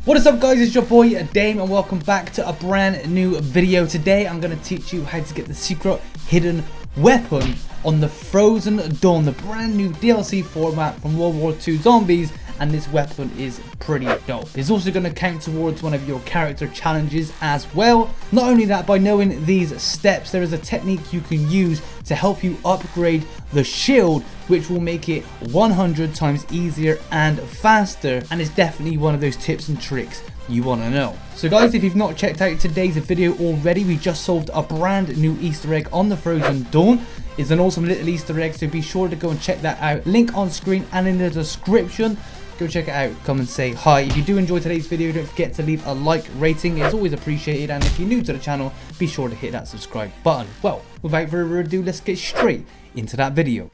What is up guys, it's your boy Dame and welcome back to a brand new video. Today I'm going to teach you how to get the secret hidden weapon on the Frozen Dawn, the brand new DLC4 map from World War II Zombies, and this weapon is pretty dope. It's also going to count towards one of your character challenges as well. Not only that, by knowing these steps, there is a technique you can use to help you upgrade the shield, which will make it 100 times easier and faster, and it's definitely one of those tips and tricks you want to know. So guys, if you've not checked out today's video already, we just solved a brand new Easter egg on the Frozen Dawn. It's an awesome little Easter egg, so be sure to go and check that out. Link on screen and in the description. Go check it out, come and say hi. If you do enjoy today's video, don't forget to leave a like rating, it's always appreciated, and if you're new to the channel, be sure to hit that subscribe button. Well, without further ado, let's get straight into that video.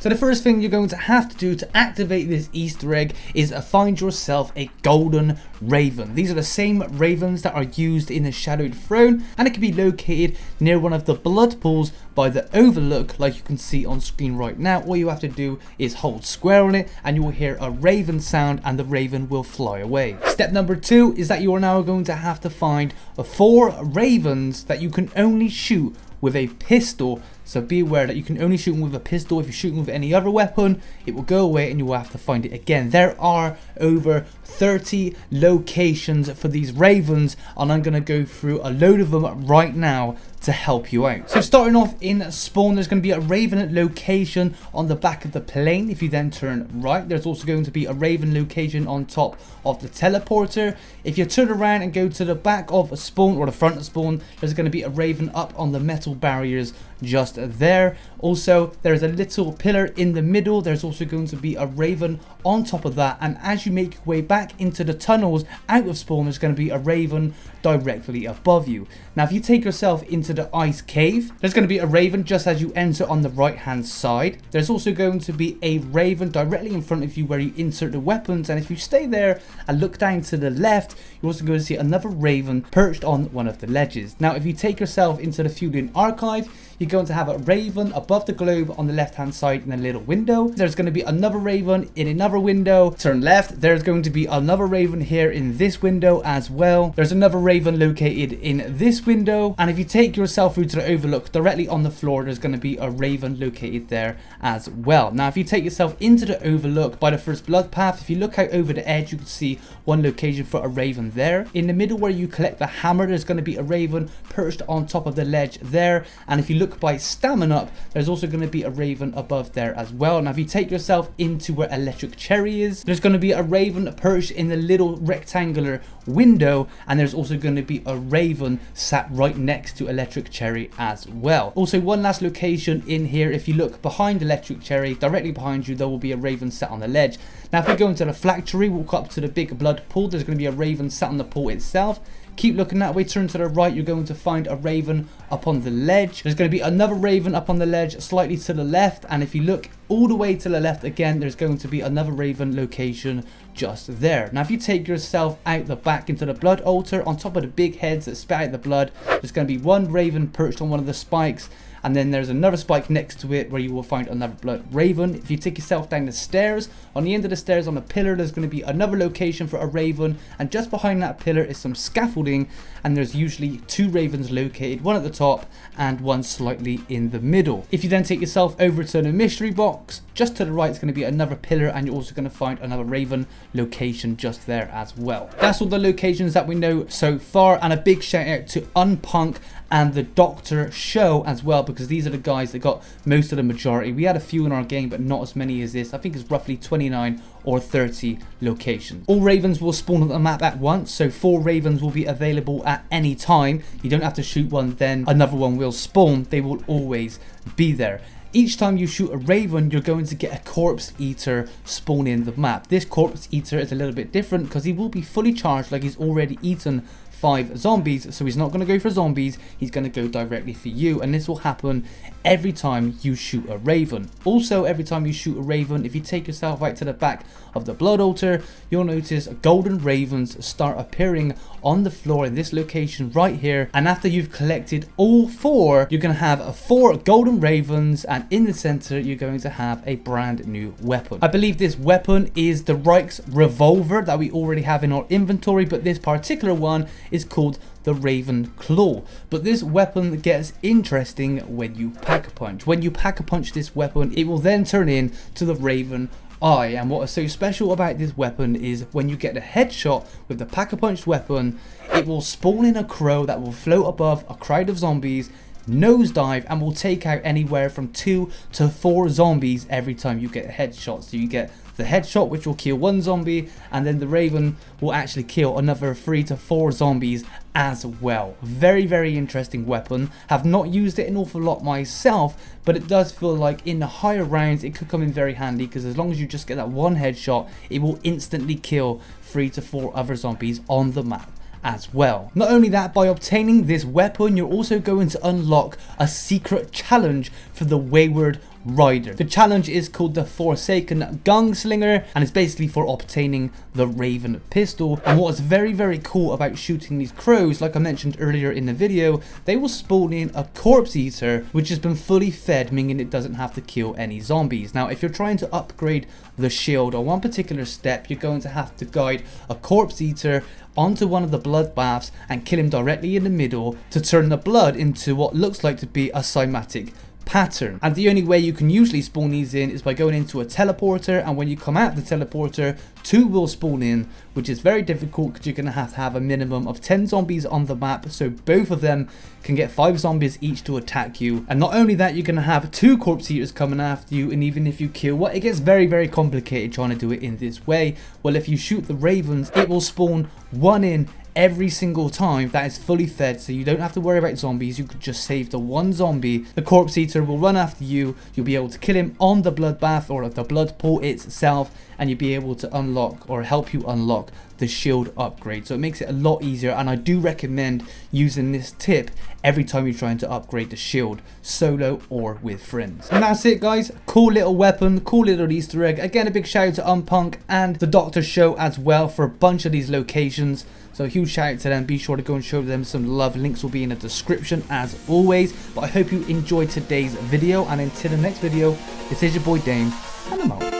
So the first thing you're going to have to do to activate this Easter egg is find yourself a golden raven. These are the same ravens that are used in the Shadowed Throne, and it can be located near one of the blood pools by the overlook, like you can see on screen right now. All you have to do is hold square on it and you will hear a raven sound and the raven will fly away. Step number 2 is that you are now going to have to find 4 ravens that you can only shoot with a pistol. So be aware that you can only shoot them with a pistol. If you're shooting with any other weapon, it will go away and you will have to find it again. There are over 30 locations for these ravens, and I'm going to go through a load of them right now to help you out. So starting off in spawn, there's going to be a raven location on the back of the plane. If you then turn right, there's also going to be a raven location on top of the teleporter. If you turn around and go to the back of spawn or the front of spawn, there's going to be a raven up on the metal barriers just there. Also, there's a little pillar in the middle. There's also going to be a raven on top of that, and as you make your way back into the tunnels out of spawn, there's going to be a raven directly above you. Now if you take yourself into the ice cave, there's going to be a raven just as you enter on the right hand side. There's also going to be a raven directly in front of you where you insert the weapons, and if you stay there and look down to the left, you're also going to see another raven perched on one of the ledges. Now if you take yourself into the Feuding Archive, you're going to have a raven above the globe on the left hand side in a little window. There's going to be another raven in another window. Turn left, there's going to be another raven here in this window as well. There's another raven located in this window, and if you take yourself through to the overlook directly on the floor, there's going to be a raven located there as well. Now if you take yourself into the overlook by the first blood path, if you look out over the edge, you can see one location for a raven there. In the middle where you collect the hammer, there's going to be a raven perched on top of the ledge there, and if you look by stamina up, there's also going to be a raven above there as well. Now if you take yourself into where Electric Cherry is, there's going to be a raven perched in the little rectangular window, and there's also going to be a raven sat right next to Electric Cherry as well. Also, one last location in here, if you look behind Electric Cherry, directly behind you, there will be a raven sat on the ledge. Now if we go into the factory, walk up to the big blood pool, there's going to be a raven sat on the pool itself. Keep looking that way, turn to the right, you're going to find a raven up on the ledge. There's going to be another raven up on the ledge slightly to the left, and if you look all the way to the left again, there's going to be another raven location just there. Now if you take yourself out the back into the blood altar, on top of the big heads that spat out the blood, there's going to be one raven perched on one of the spikes, and then there's another spike next to it where you will find another blood raven. If you take yourself down the stairs, on the end of the stairs on a pillar, there's going to be another location for a raven, and just behind that pillar is some scaffolding, and there's usually 2 ravens located, one at the top and one slightly in the middle. If you then take yourself over to the mystery box, just to the right is going to be another pillar, and you're also going to find another raven location just there as well. That's all the locations that we know so far, and a big shout out to Unpunk and TheDrShow as well, because these are the guys that got most of the majority. We had a few in our game, but not as many as this. I think it's roughly 29 or 30 locations. All ravens will spawn on the map at once, so 4 ravens will be available at any time. You don't have to shoot one, then another one will spawn. They will always be there. Each time you shoot a raven, you're going to get a corpse eater spawn in the map. This corpse eater is a little bit different because he will be fully charged, like he's already eaten 5 zombies, so he's not going to go for zombies, he's going to go directly for you, and this will happen every time you shoot a raven. Also, every time you shoot a raven, if you take yourself right to the back of the blood altar, you'll notice golden ravens start appearing on the floor in this location right here, and after you've collected all 4, you're going to have 4 golden ravens, and and in the center you're going to have a brand new weapon. I believe this weapon is the Reich's revolver that we already have in our inventory, but this particular one is called the Raven Claw. But this weapon gets interesting when you pack a punch. When you pack a punch this weapon, it will then turn into the Raven Eye. And what is so special about this weapon is when you get a headshot with the pack-a-punch weapon, it will spawn in a crow that will float above a crowd of zombies, nosedive, and will take out anywhere from 2 to 4 zombies every time you get a headshot. So you get the headshot, which will kill 1 zombie, and then the Raven will actually kill another 3 to 4 zombies as well. Very, very interesting weapon. Have not used it an awful lot myself, but it does feel like in the higher rounds it could come in very handy, because as long as you just get that one headshot, it will instantly kill 3 to 4 other zombies on the map as well. Not only that, by obtaining this weapon, you're also going to unlock a secret challenge for the Wayward rider. The challenge is called the Forsaken Gunslinger, and it's basically for obtaining the Raven pistol. And what's very, very cool about shooting these crows, like I mentioned earlier in the video, they will spawn in a corpse eater which has been fully fed, meaning it doesn't have to kill any zombies. Now if you're trying to upgrade the shield on one particular step, you're going to have to guide a corpse eater onto one of the blood baths and kill him directly in the middle to turn the blood into what looks like to be a cymatic pattern. And the only way you can usually spawn these in is by going into a teleporter, and when you come out the teleporter, 2 will spawn in, which is very difficult because you're going to have a minimum of 10 zombies on the map, so both of them can get 5 zombies each to attack you. And not only that, you're going to have 2 corpse eaters coming after you, and even if you kill what, it gets very, very complicated trying to do it in this way. Well, if you shoot the ravens, it will spawn 1 in every single time that is fully fed, so you don't have to worry about zombies. You could just save the 1 zombie. The corpse eater will run after you, you'll be able to kill him on the bloodbath or the blood pool itself, and you'll be able to unlock or help you unlock the shield upgrade. So it makes it a lot easier, and I do recommend using this tip every time you're trying to upgrade the shield, solo or with friends. And that's it, guys. Cool little weapon, cool little Easter egg. Again, a big shout out to Unpunk and TheDrShow as well for a bunch of these locations. So a huge shout out to them. Be sure to go and show them some love. Links will be in the description as always. But I hope you enjoyed today's video, and until the next video, this is your boy Dame, and I'm out.